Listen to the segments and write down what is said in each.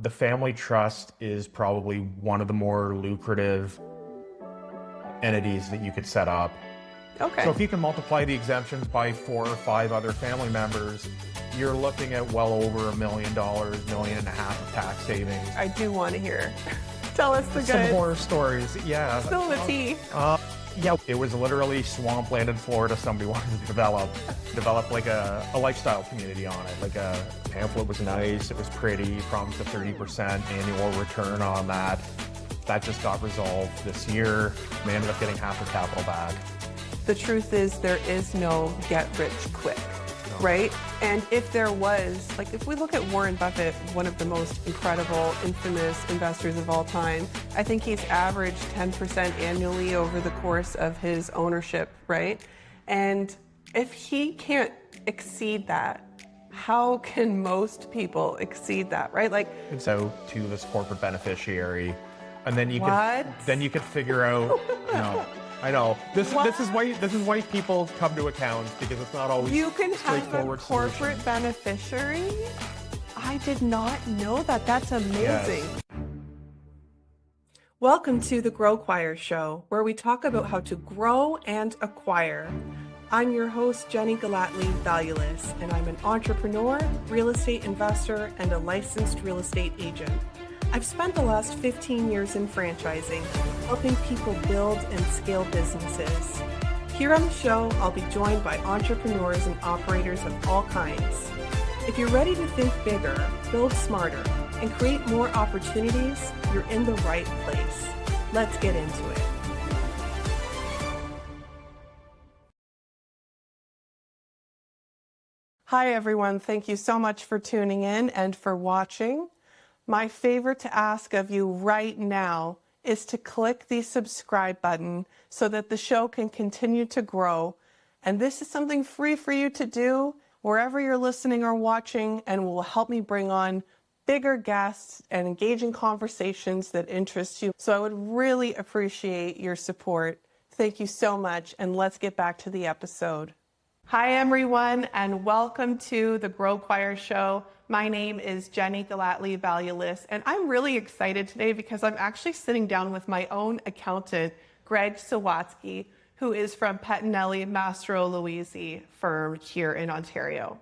The family trust is probably one of the more lucrative entities that you could set up. Okay. So if you can multiply the exemptions by 4 or 5 other family members, you're looking at well over $1 million, $1.5 million of tax savings. I do want to hear. Tell us the Some good. horror stories, yeah. Spill the tea. Yeah, it was literally swampland in Florida. Somebody wanted to develop like a lifestyle community on it. Like a pamphlet was nice, it was pretty, promised a 30% annual return on that. That just got resolved this year. They ended up getting half the capital back. The truth is there is no get rich quick, right? And if there was, like if we look at Warren Buffett, one of the most incredible, infamous investors of all time, I think he's averaged 10% annually over the course of his ownership, right? And if he can't exceed that, how can most people exceed that, right? Like, So to this corporate beneficiary, and then you What? you could figure out. No, I know this is why people come to accountants, because it's not always you can have a straightforward corporate solution. beneficiary? I did not know that. That's amazing. Yes. Welcome to the GROWQUIRE show, where we talk about how to grow and acquire. I'm your host, Jennie Gellatly-Valiulis, and I'm an entrepreneur, real estate investor, and a licensed real estate agent. I've spent the last 15 years in franchising, helping people build and scale businesses. Here on the show, I'll be joined by entrepreneurs and operators of all kinds. If you're ready to think bigger, build smarter, and create more opportunities, you're in the right place. Let's get into it. Hi, everyone. Thank you so much for tuning in and for watching. My favor to ask of you right now is to click the subscribe button so that the show can continue to grow. And this is something free for you to do wherever you're listening or watching, and will help me bring on bigger guests and engaging conversations that interest you. So I would really appreciate your support. Thank you so much, and let's get back to the episode. Hi, everyone, and welcome to the GROWQUIRE show. My name is Jennie Gellatly-Valiulis, and I'm really excited today because I'm actually sitting down with my own accountant, Greg Sawatsky, who is from Pettinelli Mastroluisi firm here in Ontario.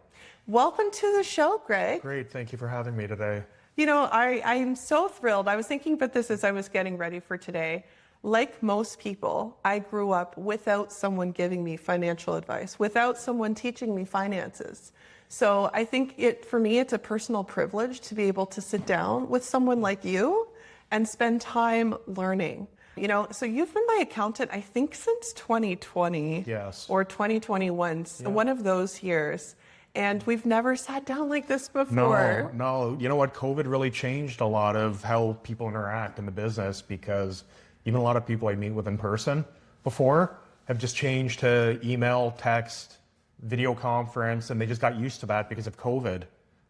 Welcome to the show, Greg. Great, thank you for having me today. You know, I'm so thrilled. I was thinking about this as I was getting ready for today. Like most people, I grew up without someone giving me financial advice, without someone teaching me finances. So I think for me, it's a personal privilege to be able to sit down with someone like you and spend time learning. You know, so you've been my accountant, I think, since 2020. Yes. Or 2021, Yeah. one of those years. And we've never sat down like this before. No. You know what? COVID really changed a lot of how people interact in the business, because even a lot of people I meet with in person before have just changed to email, text, video conference, and they just got used to that because of COVID.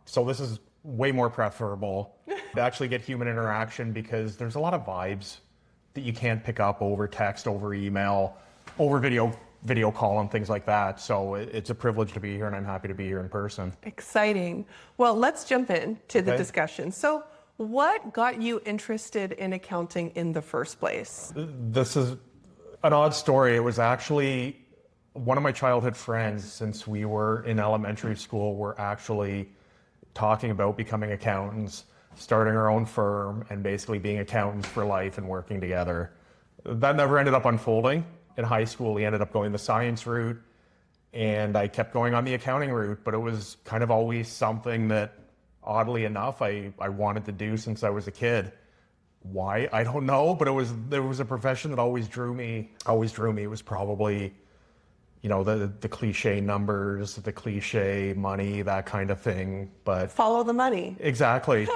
So this is way more preferable to actually get human interaction, because there's a lot of vibes that you can't pick up over text, over email, over video call and things like that. So it's a privilege to be here, and I'm happy to be here in person. Exciting. Well, let's jump into the Okay. discussion. So what got you interested in accounting in the first place? This is an odd story. It was actually one of my childhood friends, since we were in elementary school, were actually talking about becoming accountants, starting our own firm, and basically being accountants for life and working together. That never ended up unfolding. In high school, he ended up going the science route, and I kept going on the accounting route, but it was kind of always something that, oddly enough, I wanted to do since I was a kid. Why? I don't know, but there was a profession that always drew me. It was probably, you know, the cliche numbers, the cliche money, that kind of thing. But Follow the money. exactly.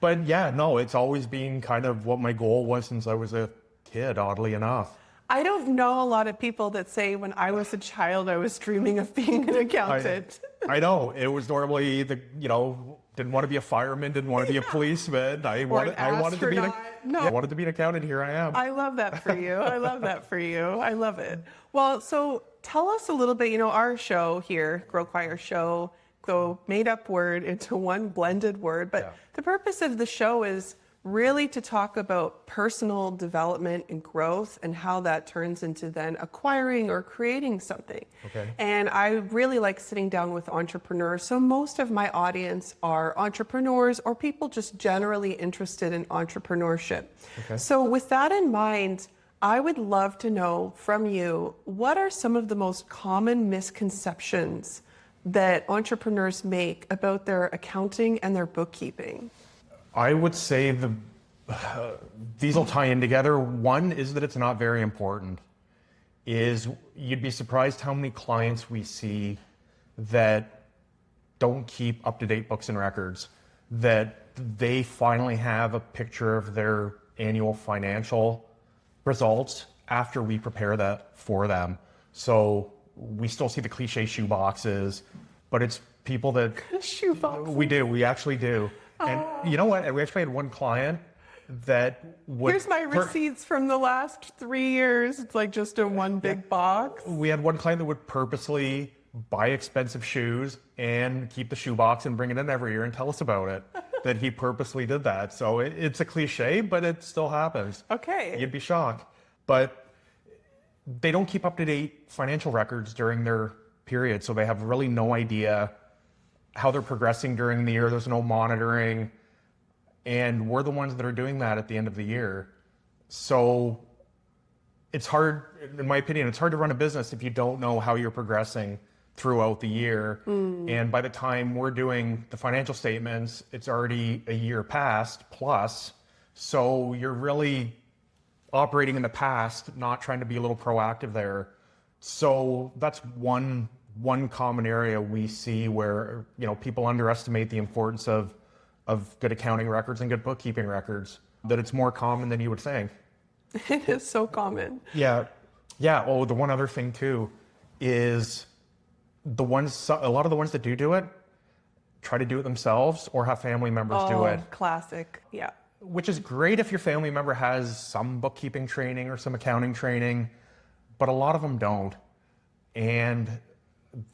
But yeah, no, it's always been kind of what my goal was since I was a kid, oddly enough. I don't know a lot of people that say when I was a child, I was dreaming of being an accountant. I know. It was normally didn't want to be a fireman, didn't want to be a policeman. I wanted to be an accountant. Here I am. I love that for you. I love it. Well, so tell us a little bit, our show here, GROWQUIRE show, So made up word into one blended word. But Yeah. the purpose of the show is really to talk about personal development and growth and how that turns into then acquiring or creating something. Okay. And I really like sitting down with entrepreneurs. So most of my audience are entrepreneurs or people just generally interested in entrepreneurship. Okay. So with that in mind, I would love to know from you, what are some of the most common misconceptions that entrepreneurs make about their accounting and their bookkeeping? I would say these will tie in together. One is that it's not very important. You'd be surprised how many clients we see that don't keep up-to-date books and records, that they finally have a picture of their annual financial results after we prepare that for them. So we still see the cliche shoeboxes, but it's people that Shoebox. we actually do. And you know what? We actually had one client that would... Here's my receipts from the last 3 years. It's like just in one big box. We had one client that would purposely buy expensive shoes and keep the shoebox and bring it in every year and tell us about it, that he purposely did that. So it's a cliche, but it still happens. Okay. You'd be shocked. But they don't keep up-to-date financial records during their period, so they have really no idea how they're progressing during the year. There's no monitoring, and we're the ones that are doing that at the end of the year. So it's hard, in my opinion, it's hard to run a business if you don't know how you're progressing throughout the year. And by the time we're doing the financial statements, it's already a year past plus. So you're really operating in the past, not trying to be a little proactive there. So that's one common area we see where, people underestimate the importance of good accounting records and good bookkeeping records, that it's more common than you would think. It is so common. Yeah. Oh, the one other thing too is a lot of the ones that do it try to do it themselves or have family members do it. Classic. Yeah. Which is great if your family member has some bookkeeping training or some accounting training, but a lot of them don't. And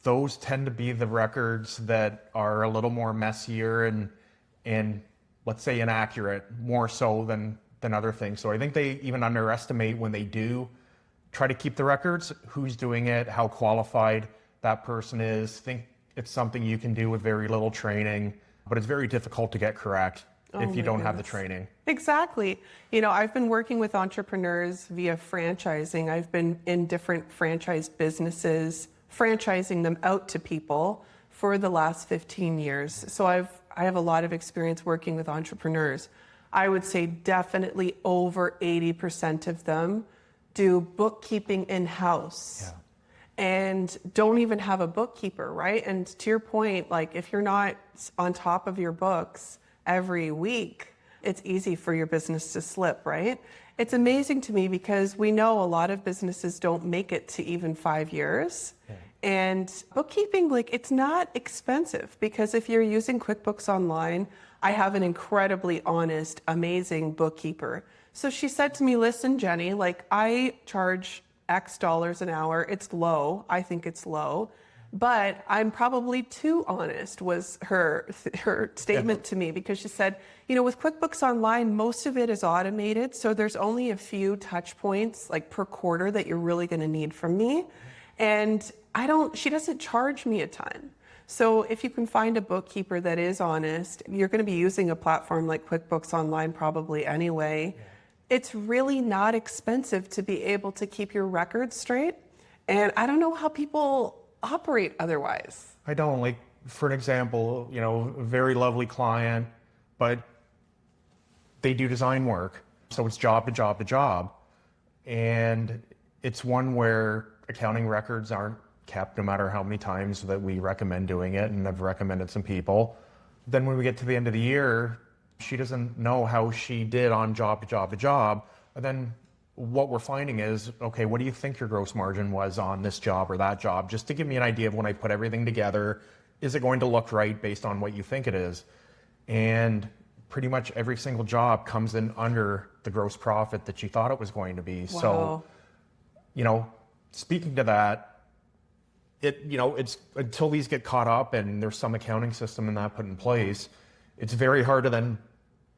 those tend to be the records that are a little more messier and let's say inaccurate, more so than other things. So I think they even underestimate when they do try to keep the records, who's doing it, how qualified that person is. Think it's something you can do with very little training, but it's very difficult to get correct if you don't have the training. Exactly. I've been working with entrepreneurs via franchising. I've been in different franchise businesses, franchising them out to people for the last 15 years. So I have a lot of experience working with entrepreneurs. I would say definitely over 80% of them do bookkeeping in-house. Yeah. And don't even have a bookkeeper, right? And to your point, like if you're not on top of your books every week, it's easy for your business to slip, right? It's amazing to me because we know a lot of businesses don't make it to even 5 years. Yeah. And bookkeeping, it's not expensive because if you're using QuickBooks Online, I have an incredibly honest, amazing bookkeeper. So she said to me, listen, Jennie, I charge X dollars an hour. It's low. I think it's low. But I'm probably too honest, was her statement to me, because she said, with QuickBooks Online, most of it is automated. So there's only a few touch points per quarter that you're really going to need from me. And she doesn't charge me a ton. So if you can find a bookkeeper that is honest, you're going to be using a platform like QuickBooks Online probably anyway. Yeah. It's really not expensive to be able to keep your records straight. And I don't know how people operate otherwise. I don't. For an example, a very lovely client, but they do design work. So it's job to job to job. And it's one where accounting records aren't kept no matter how many times that we recommend doing it, and I've recommended some people. Then when we get to the end of the year, she doesn't know how she did on job to job to job. And then what we're finding is, okay, what do you think your gross margin was on this job or that job? Just to give me an idea of when I put everything together, is it going to look right based on what you think it is? And pretty much every single job comes in under the gross profit that she thought it was going to be. Wow. So, speaking to that, it's until these get caught up and there's some accounting system and that put in place, it's very hard to then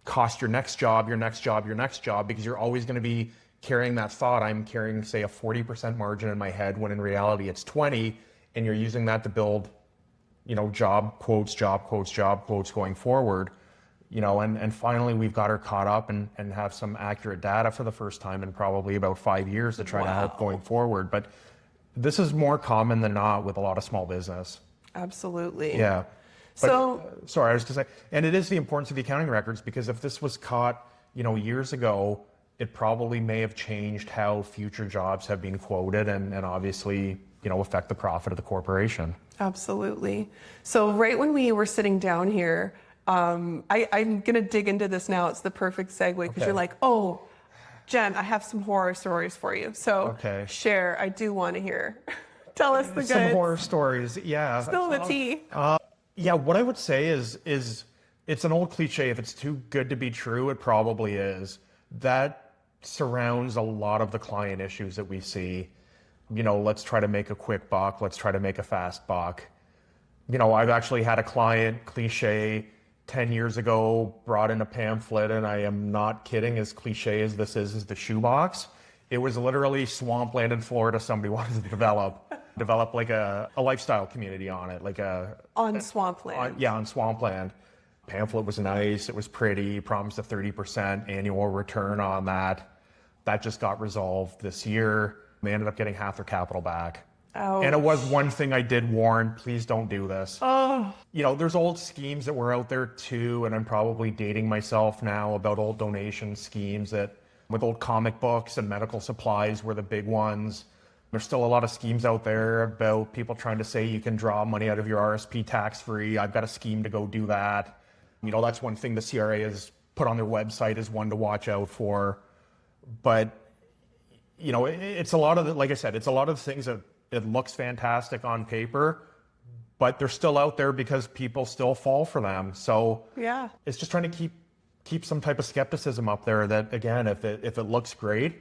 cost your next job, because you're always going to be carrying that thought. I'm carrying, say, a 40% margin in my head when in reality it's 20, and you're using that to build, job quotes going forward. And finally we've got her caught up and have some accurate data for the first time in probably about 5 years to try to help going forward. But this is more common than not with a lot of small business. Absolutely. Yeah. But, sorry, I was going to say, and it is the importance of the accounting records, because if this was caught, years ago, it probably may have changed how future jobs have been quoted and obviously, affect the profit of the corporation. Absolutely. So right when we were sitting down here, I'm going to dig into this now. It's the perfect segue, because you're like, oh, Jen, I have some horror stories for you. So share, I do want to hear. Tell us the goods. Some horror stories, yeah. Spill the tea. Yeah, what I would say is it's an old cliche. If it's too good to be true, it probably is. That surrounds a lot of the client issues that we see. Let's try to make a quick buck. Let's try to make a fast buck. I've actually had a client, cliche, 10 years ago, brought in a pamphlet, and I am not kidding, as cliche as this is the shoebox. It was literally Swampland in Florida. Somebody wanted to develop like a lifestyle community on it, on Swampland. On Swampland. Pamphlet was nice. It was pretty. Promised a 30% annual return on that. That just got resolved this year. They ended up getting half their capital back. Ouch. And it was one thing I did warn, please don't do this. Oh. There's old schemes that were out there too, and I'm probably dating myself now about old donation schemes that with old comic books and medical supplies were the big ones. There's still a lot of schemes out there about people trying to say you can draw money out of your RSP tax-free. I've got a scheme to go do that. That's one thing the CRA has put on their website is one to watch out for. But, it's a lot of, like I said, it's a lot of things that it looks fantastic on paper, but they're still out there because people still fall for them. So yeah, it's just trying to keep some type of skepticism up there that, again, if it looks great,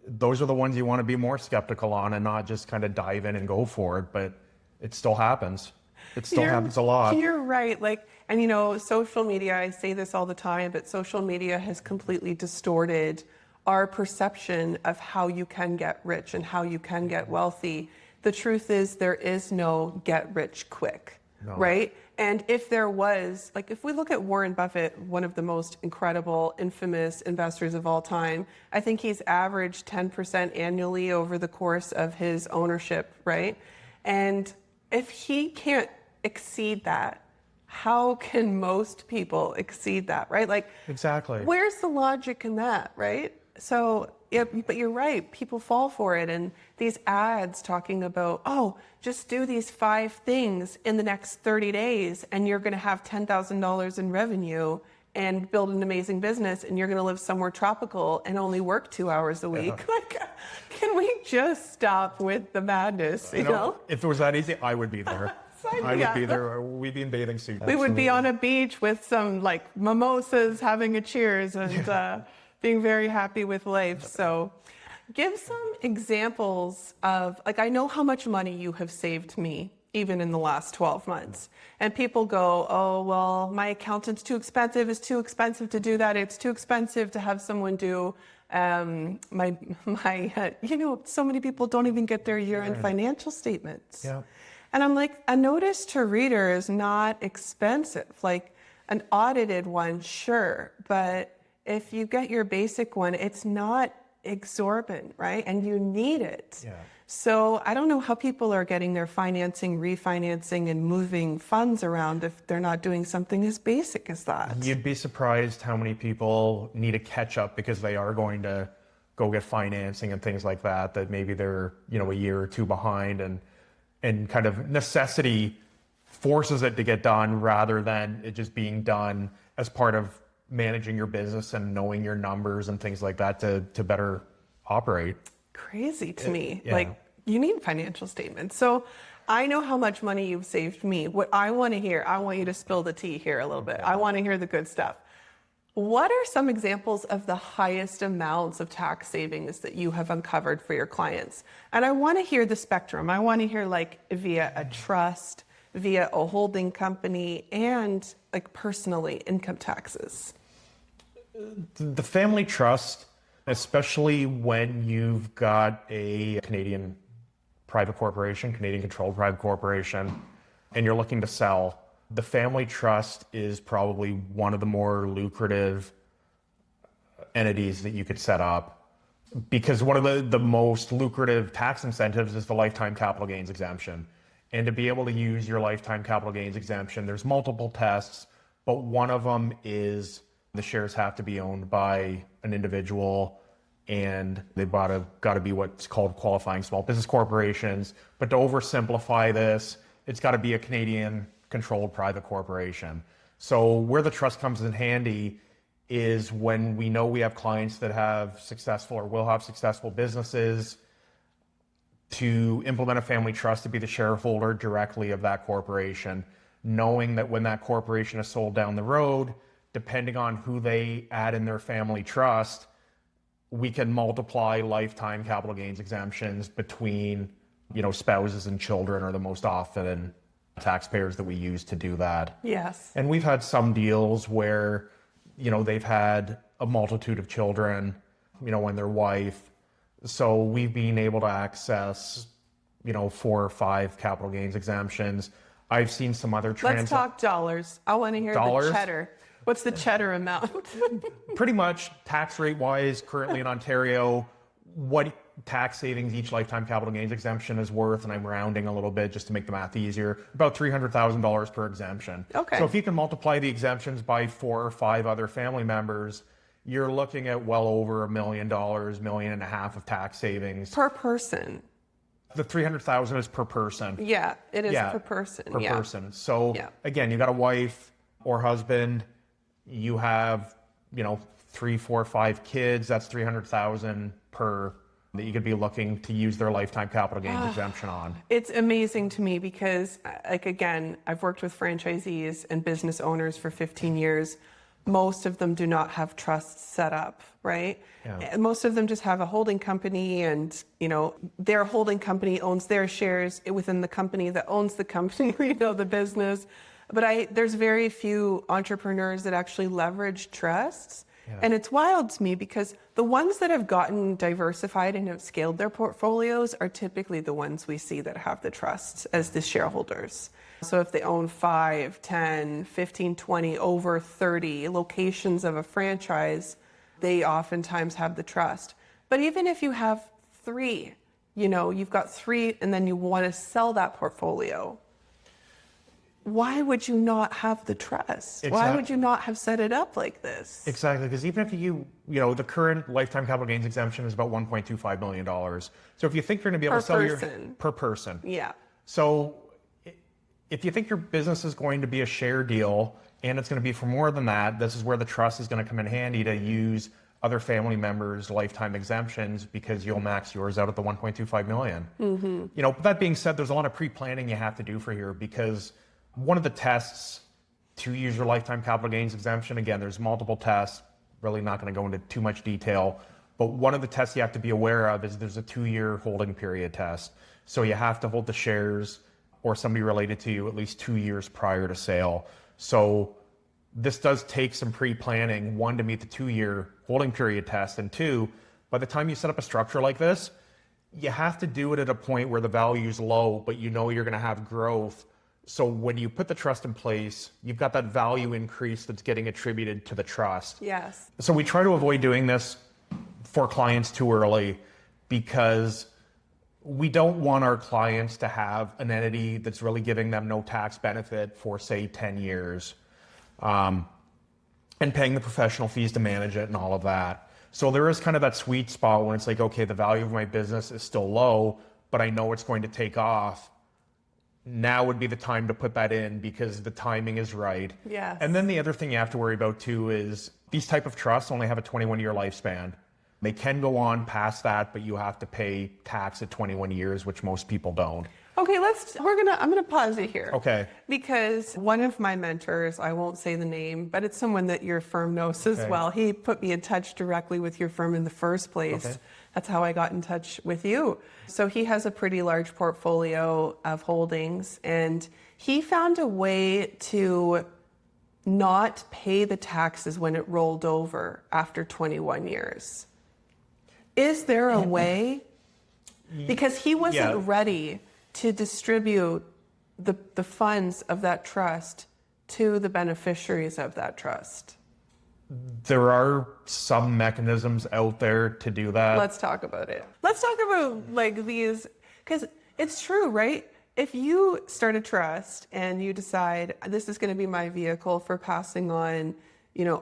those are the ones you want to be more skeptical on and not just kind of dive in and go for it. But it still happens. It still happens a lot. You're right. And social media, I say this all the time, but social media has completely distorted our perception of how you can get rich and how you can get wealthy. The truth is there is no get rich quick, right? And if there was, if we look at Warren Buffett, one of the most incredible, infamous investors of all time, I think he's averaged 10% annually over the course of his ownership, right? And if he can't exceed that, how can most people exceed that, right? Exactly. Where's the logic in that, right? So, yeah, but you're right. People fall for it. And these ads talking about, just do these 5 things in the next 30 days and you're going to have $10,000 in revenue and build an amazing business and you're going to live somewhere tropical and only work 2 hours a week. Can we just stop with the madness, you know? If it was that easy, I would be there. I would be there. We'd be in bathing suits. We would be on a beach with some mimosas, having a cheers and being very happy with life. So give some examples of, I know how much money you have saved me, even in the last 12 months. And people go, oh, well, my accountant's too expensive. It's too expensive to do that. It's too expensive to have someone do so many people don't even get their year-end financial statements. Yeah. And I'm like, a notice to reader is not expensive. An audited one, sure, but if you get your basic one, it's not exorbitant, right? And you need it. Yeah. So I don't know how people are getting their financing, refinancing, and moving funds around if they're not doing something as basic as that. You'd be surprised how many people need a catch up because they are going to go get financing and things like that, that maybe they're, a year or two behind, and kind of necessity forces it to get done rather than it just being done as part of managing your business and knowing your numbers and things like that to better operate. Crazy to me. Yeah. You need financial statements. So I know how much money you've saved me. What I want to hear, I want you to spill the tea here a little bit. I want to hear the good stuff. What are some examples of the highest amounts of tax savings that you have uncovered for your clients? And I want to hear the spectrum. I want to hear like via a trust, via a holding company, and like personally income taxes. The family trust, especially when you've got a Canadian private corporation, Canadian controlled private corporation, and you're looking to sell, the family trust is probably one of the more lucrative entities that you could set up, because one of the most lucrative tax incentives is the lifetime capital gains exemption. And to be able to use your lifetime capital gains exemption, there's multiple tests, but one of them is the shares have to be owned by an individual, and they've got to be what's called qualifying small business corporations. But to oversimplify this, it's got to be a Canadian controlled private corporation. So where the trust comes in handy is when we know we have clients that have successful or will have successful businesses, to implement a family trust to be the shareholder directly of that corporation, knowing that when that corporation is sold down the road, depending on who they add in their family trust, we can multiply lifetime capital gains exemptions between, spouses and children are the most often taxpayers that we use to do that. Yes. And we've had some deals where, they've had a multitude of children, and their wife. So we've been able to access, 4 or 5 capital gains exemptions. I've seen some other Let's talk dollars. I want to hear Dollars? the cheddar. What's the cheddar amount? Pretty much tax rate wise, currently in Ontario, what tax savings each lifetime capital gains exemption is worth, and I'm rounding a little bit just to make the math easier, about $300,000 per exemption. Okay. So if you can multiply the exemptions by 4 or 5 other family members, you're looking at well over $1 million, $1.5 million of tax savings. Per person. The $300,000 is per person. Yeah, it is per person. Per person. So again, you got a wife or husband, you have, 3, 4, 5 kids, that's $300,000 per that you could be looking to use their lifetime capital gains exemption on. It's amazing to me because, again, I've worked with franchisees and business owners for 15 years. Most of them do not have trusts set up, right? Yeah. Most of them just have a holding company, and, their holding company owns their shares within the company that owns the company, the business. But there's very few entrepreneurs that actually leverage trusts. Yeah. And it's wild to me because the ones that have gotten diversified and have scaled their portfolios are typically the ones we see that have the trusts as the shareholders. So if they own 5, 10, 15, 20, over 30 locations of a franchise, they oftentimes have the trust. But even if you have 3, you've got 3 and then you want to sell that portfolio, why would you not have the trust? Why would you not have set it up like this? Exactly, because even if the current lifetime capital gains exemption is about $1.25 million. So if you think you're going to be able to sell per person. Yeah. So if you think your business is going to be a share deal and it's going to be for more than that, this is where the trust is going to come in handy to use other family members' lifetime exemptions, because you'll max yours out at the $1.25 million. Mm-hmm. But that being said, there's a lot of pre-planning you have to do for here, because one of the tests to use your lifetime capital gains exemption, again, there's multiple tests, really not going to go into too much detail, but one of the tests you have to be aware of is there's a 2-year holding period test. So you have to hold the shares or somebody related to you at least 2 years prior to sale. So this does take some pre-planning, 1, to meet the 2-year holding period test, and 2, by the time you set up a structure like this, you have to do it at a point where the value is low, but you're going to have growth. So when you put the trust in place, you've got that value increase that's getting attributed to the trust. Yes. So we try to avoid doing this for clients too early, because we don't want our clients to have an entity that's really giving them no tax benefit for, say, 10 years, and paying the professional fees to manage it and all of that. So there is kind of that sweet spot when it's like, okay, the value of my business is still low, but I know it's going to take off. Now would be the time to put that in, because the timing is right. Yes. And then the other thing you have to worry about too is these type of trusts only have a 21-year lifespan. They can go on past that, but you have to pay tax at 21 years, which most people don't. Okay, I'm gonna pause you here. Okay. Because one of my mentors, I won't say the name, but it's someone that your firm knows as Okay. well. He put me in touch directly with your firm in the first place. Okay. That's how I got in touch with you. So he has a pretty large portfolio of holdings, and he found a way to not pay the taxes when it rolled over after 21 years. Is there a way? Because he wasn't ready to distribute the funds of that trust to the beneficiaries of that trust. There are some mechanisms out there to do that. Let's talk about it. Let's talk about like these, because it's true, right? If you start a trust and you decide this is going to be my vehicle for passing on,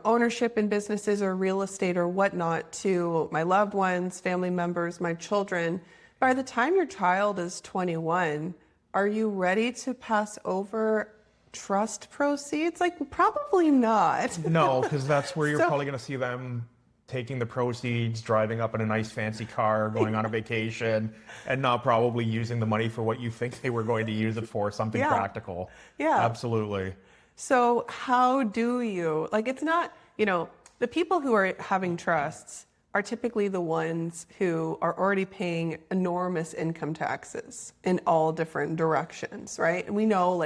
ownership in businesses or real estate or whatnot to my loved ones, family members, my children, by the time your child is 21, are you ready to pass over trust proceeds? Like, probably not. No, because that's where you're So- probably going to see them taking the proceeds, driving up in a nice fancy car, going on a vacation, and not probably using the money for what you think they were going to use it for, something practical. Yeah. Absolutely. So how do you, it's not, the people who are having trusts are typically the ones who are already paying enormous income taxes in all different directions, right? And we know,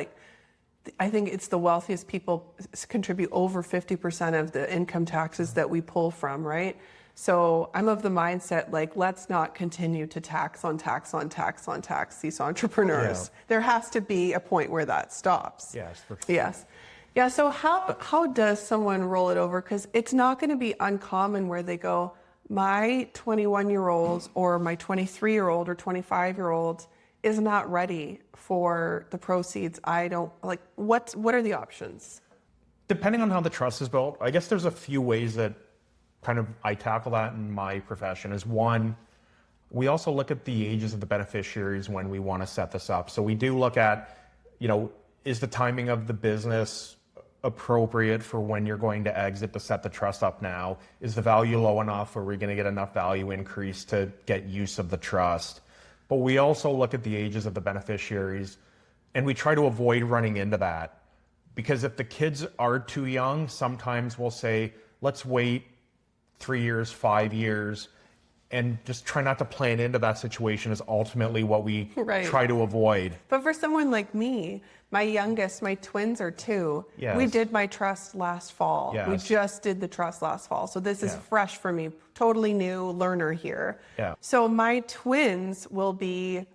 I think it's the wealthiest people contribute over 50% of the income taxes that we pull from, right? So I'm of the mindset, let's not continue to tax on tax on tax on tax these entrepreneurs. Yeah. There has to be a point where that stops. Yes, for sure. Yes. Yeah, so how does someone roll it over? Because it's not going to be uncommon where they go, my 21-year-old or my 23-year-old or 25-year-old is not ready for the proceeds. I don't, what are the options? Depending on how the trust is built, I guess there's a few ways that I tackle that in my profession. Is one, we also look at the ages of the beneficiaries when we want to set this up. So we do look at, is the timing of the business appropriate for when you're going to exit to set the trust up now? Is the value low enough? Are we going to get enough value increase to get use of the trust? But we also look at the ages of the beneficiaries, and we try to avoid running into that. Because if the kids are too young, sometimes we'll say, let's wait 3 years, 5 years, and just try not to plan into that situation is ultimately what we try to avoid. But for someone like me, my youngest, my twins are 2. Yes. We did my trust last fall. Yes. We just did the trust last fall. So this is fresh for me, totally new learner here. Yeah. So my twins will be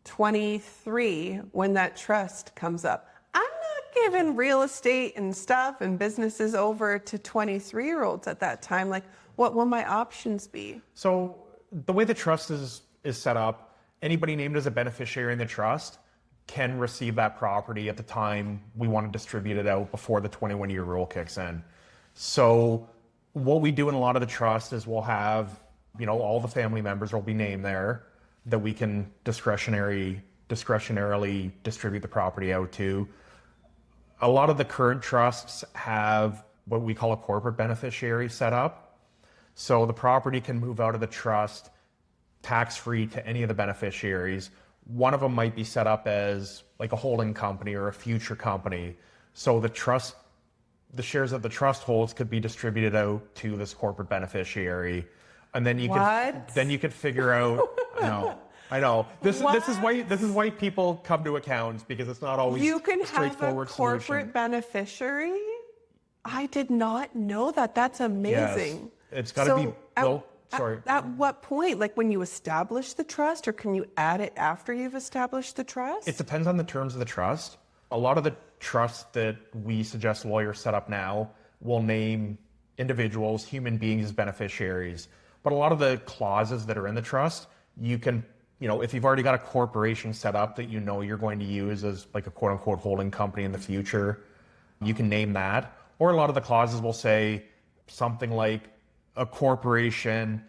23 when that trust comes up. I'm not giving real estate and stuff and businesses over to 23-year-olds at that time. What will my options be? So the way the trust is set up, anybody named as a beneficiary in the trust can receive that property at the time we want to distribute it out before the 21-year rule kicks in. So what we do in a lot of the trust is we'll have, all the family members will be named there that we can discretionarily distribute the property out to. A lot of the current trusts have what we call a corporate beneficiary set up. So the property can move out of the trust tax-free to any of the beneficiaries. One of them might be set up as a holding company or a future company. So the shares that the trust holds could be distributed out to this corporate beneficiary. And then you could figure out, I know. This is why people come to accountants, because it's not always You can have a straightforward corporate solution. beneficiary? I did not know that. That's amazing. Yes. It's got to be built. Sorry. At what point? When you establish the trust, or can you add it after you've established the trust? It depends on the terms of the trust. A lot of the trusts that we suggest lawyers set up now will name individuals, human beings, as beneficiaries. But a lot of the clauses that are in the trust, you can, if you've already got a corporation set up that you're going to use as a quote unquote holding company in the future, you can name that. Or a lot of the clauses will say something like a corporation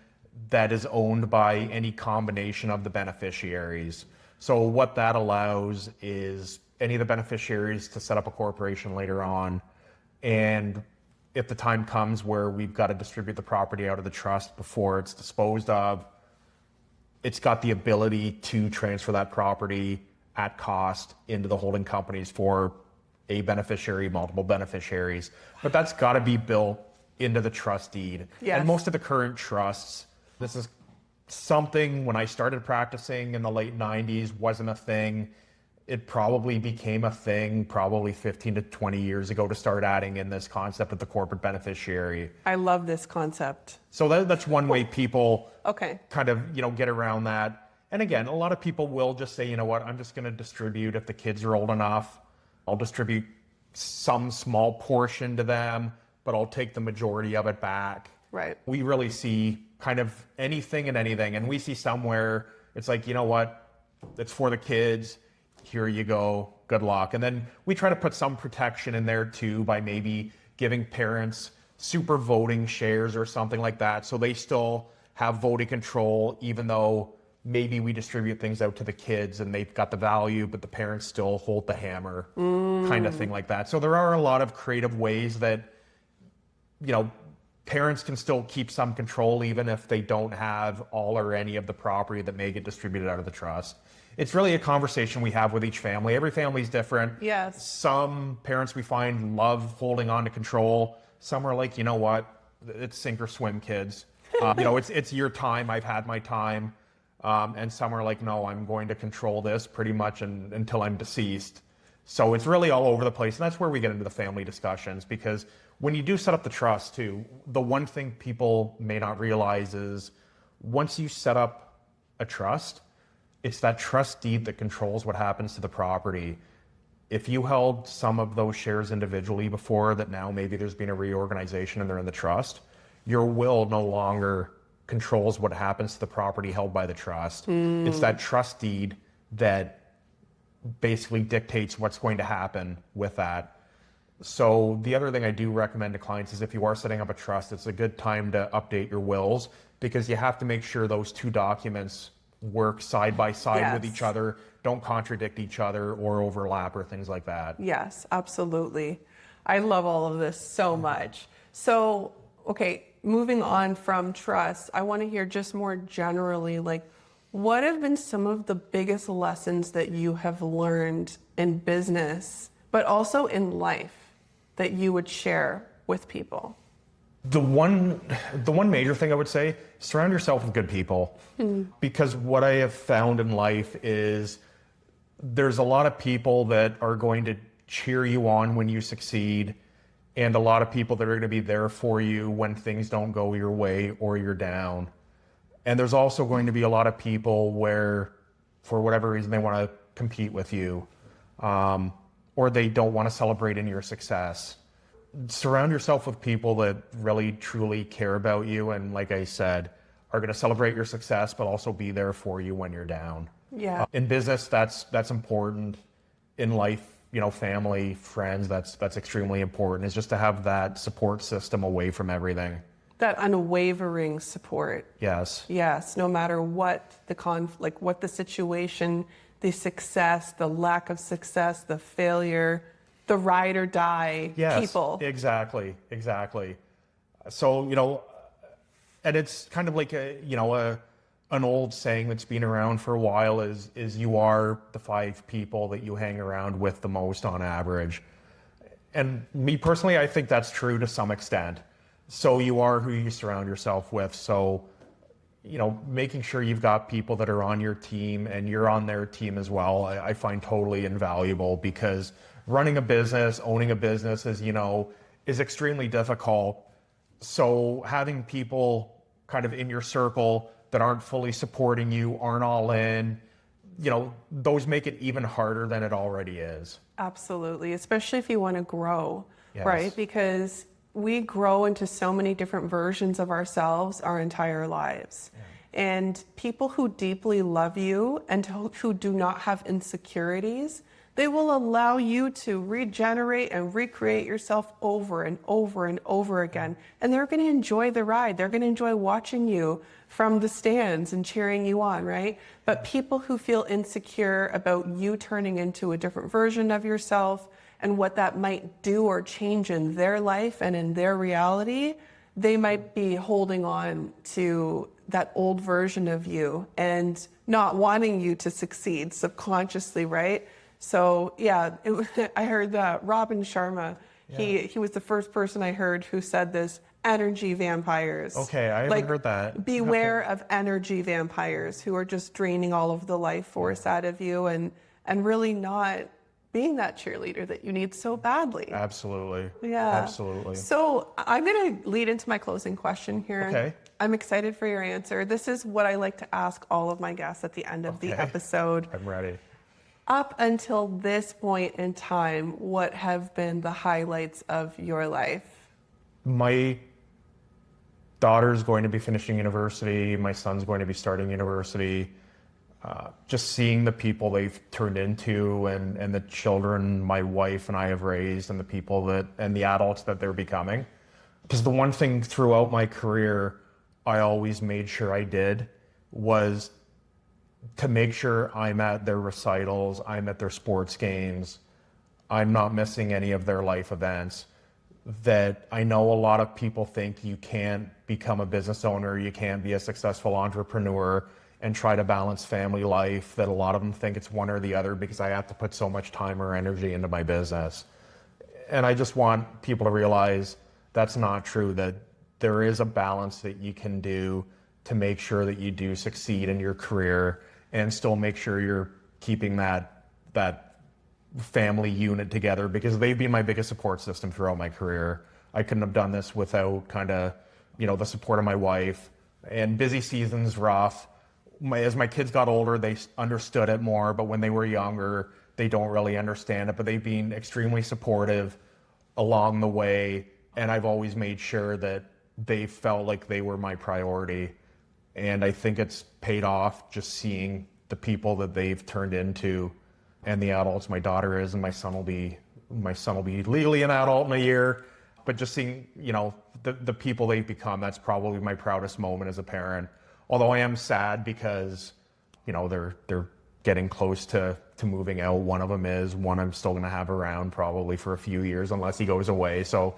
that is owned by any combination of the beneficiaries. So what that allows is any of the beneficiaries to set up a corporation later on. And if the time comes where we've got to distribute the property out of the trust before it's disposed of, it's got the ability to transfer that property at cost into the holding companies for a beneficiary, multiple beneficiaries. But that's got to be built into the trust deed. Yes. And most of the current trusts, this is something when I started practicing in the late 90s wasn't a thing. It probably became a thing probably 15 to 20 years ago to start adding in this concept of the corporate beneficiary. I love this concept. So that's one way people Okay. kind of, get around that. And again, a lot of people will just say, you know what, I'm just going to distribute if the kids are old enough. I'll distribute some small portion to them, but I'll take the majority of it back. Right. We really see kind of anything and anything. And we see somewhere it's like, you know what, it's for the kids. Here you go. Good luck. And then we try to put some protection in there too by maybe giving parents super voting shares or something like that. So they still have voting control, even though maybe we distribute things out to the kids and they've got the value, but the parents still hold the hammer, kind of thing like that. So there are a lot of creative ways that, parents can still keep some control even if they don't have all or any of the property that may get distributed out of the trust. It's really a conversation we have with each family. Every family is different. Yes. Some parents we find love holding on to control. Some are like, you know what, it's sink or swim, kids. It's your time. I've had my time. And some are like, no, I'm going to control this pretty much until I'm deceased. So it's really all over the place. And that's where we get into the family discussions, because when you do set up the trust too, the one thing people may not realize is once you set up a trust, it's that trust deed that controls what happens to the property. If you held some of those shares individually before that, now maybe there's been a reorganization and they're in the trust, your will no longer controls what happens to the property held by the trust. It's that trust deed that basically dictates what's going to happen with that. So the other thing I do recommend to clients is if you are setting up a trust, it's a good time to update your wills, because you have to make sure those two documents work side by side with each other, don't contradict each other or overlap or things like that. Yes, absolutely. I love all of this so much. So, okay, moving on from trust, I want to hear just more generally, like, what have been some of the biggest lessons that you have learned in business, but also in life, that you would share with people? The one major thing I would say, surround yourself with good people. Because what I have found in life is there's a lot of people that are going to cheer you on when you succeed, and a lot of people that are going to be there for you when things don't go your way or you're down. And there's also going to be a lot of people where, for whatever reason, they want to compete with you, or they don't want to celebrate in your success. Surround yourself with people that really truly care about you, and like I said, are going to celebrate your success but also be there for you when you're down. Yeah. In business, that's important. In life, family, friends, that's extremely important, is just to have that support system away from everything. That unwavering support. Yes. Yes, no matter what the conflict, what the situation, the success, the lack of success, the failure, the ride or die people. Exactly. So, and it's kind of like an old saying that's been around for a while is you are the 5 people that you hang around with the most on average. And me personally, I think that's true to some extent. So you are who you surround yourself with. So, making sure you've got people that are on your team and you're on their team as well, I find totally invaluable, because running a business, owning a business, as you know, is extremely difficult. So having people kind of in your circle that aren't fully supporting you, aren't all in, those make it even harder than it already is. Absolutely, especially if you want to grow, Yes. right? Because we grow into so many different versions of ourselves our entire lives. Yeah. And people who deeply love you and who do not have insecurities, they will allow you to regenerate and recreate yourself over and over and over again. And they're going to enjoy the ride. They're going to enjoy watching you from the stands and cheering you on, right? But people who feel insecure about you turning into a different version of yourself and what that might do or change in their life and in their reality, they might be holding on to that old version of you and not wanting you to succeed subconsciously, right? So yeah, I heard that Robin Sharma, he was the first person I heard who said this, energy vampires. Okay, I haven't heard that. Beware of energy vampires who are just draining all of the life force out of you and really not being that cheerleader that you need so badly. Absolutely. Yeah. Absolutely. So I'm going to lead into my closing question here. Okay. I'm excited for your answer. This is what I like to ask all of my guests at the end of the episode. I'm ready. Up until this point in time, what have been the highlights of your life? My daughter's going to be finishing university. My son's going to be starting university. Just seeing the people they've turned into and the children my wife and I have raised and the people and the adults that they're becoming. Because the one thing throughout my career I always made sure I did was to make sure I'm at their recitals, I'm at their sports games, I'm not missing any of their life events. That I know a lot of people think you can't become a business owner, you can't be a successful entrepreneur and try to balance family life, that a lot of them think it's one or the other because I have to put so much time or energy into my business. And I just want people to realize that's not true, that there is a balance that you can do to make sure that you do succeed in your career and still make sure you're keeping that family unit together, because they've been my biggest support system throughout my career. I couldn't have done this without kind of, the support of my wife. And busy seasons, rough. As my kids got older, they understood it more, but when they were younger, they don't really understand it. But they've been extremely supportive along the way, and I've always made sure that they felt like they were my priority. And I think it's paid off just seeing the people that they've turned into and the adults my daughter is, and my son will be legally an adult in a year. But just seeing, the people they've become, that's probably my proudest moment as a parent. Although I am sad because, they're getting close to moving out. One of them is, one I'm still gonna have around probably for a few years unless he goes away. So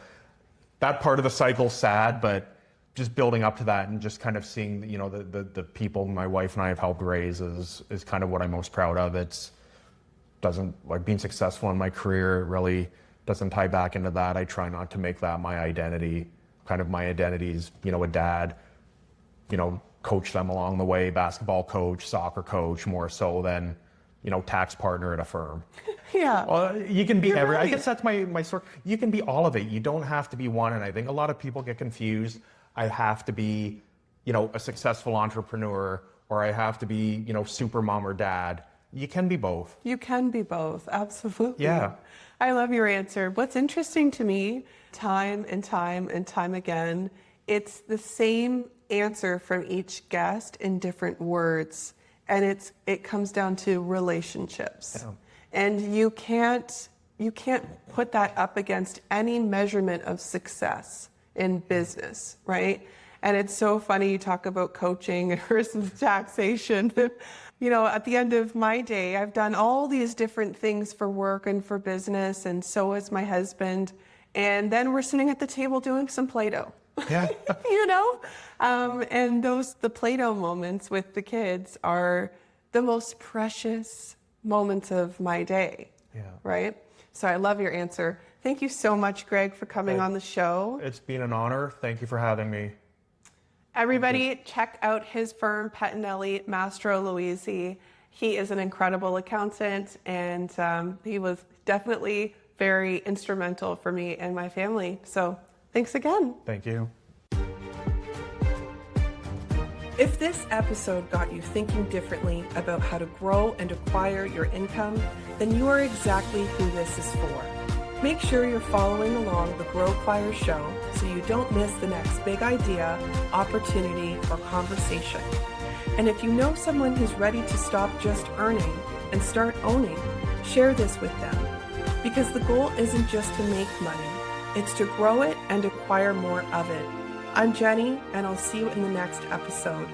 that part of the cycle's sad, but just building up to that and just kind of seeing, the people my wife and I have helped raise is kind of what I'm most proud of. Being successful in my career really doesn't tie back into that. I try not to make that my identity. Kind of my identity is, a dad, coach them along the way, basketball coach, soccer coach, more so than, tax partner at a firm. Yeah. Well, you can be right. I guess that's my sort. You can be all of it. You don't have to be one. And I think a lot of people get confused. I have to be, a successful entrepreneur, or I have to be, super mom or dad. You can be both. You can be both, absolutely. Yeah. I love your answer. What's interesting to me, time and time and time again, it's the same answer from each guest in different words. And it comes down to relationships. Yeah. And you can't put that up against any measurement of success in business, right? And it's so funny you talk about coaching versus taxation. At the end of my day, I've done all these different things for work and for business, and so has my husband. And then we're sitting at the table doing some Play-Doh. Yeah. And the Play-Doh moments with the kids are the most precious moments of my day. Yeah. Right? So I love your answer. Thank you so much, Greg, for coming on the show. It's been an honor. Thank you for having me. Everybody, check out his firm, Pettinelli Mastroluisi. He is an incredible accountant, and he was definitely very instrumental for me and my family. So thanks again. Thank you. If this episode got you thinking differently about how to grow and acquire your income, then you are exactly who this is for. Make sure you're following along the GROWQUIRE show so you don't miss the next big idea, opportunity, or conversation. And if you know someone who's ready to stop just earning and start owning, share this with them. Because the goal isn't just to make money, it's to grow it and acquire more of it. I'm Jenny, and I'll see you in the next episode.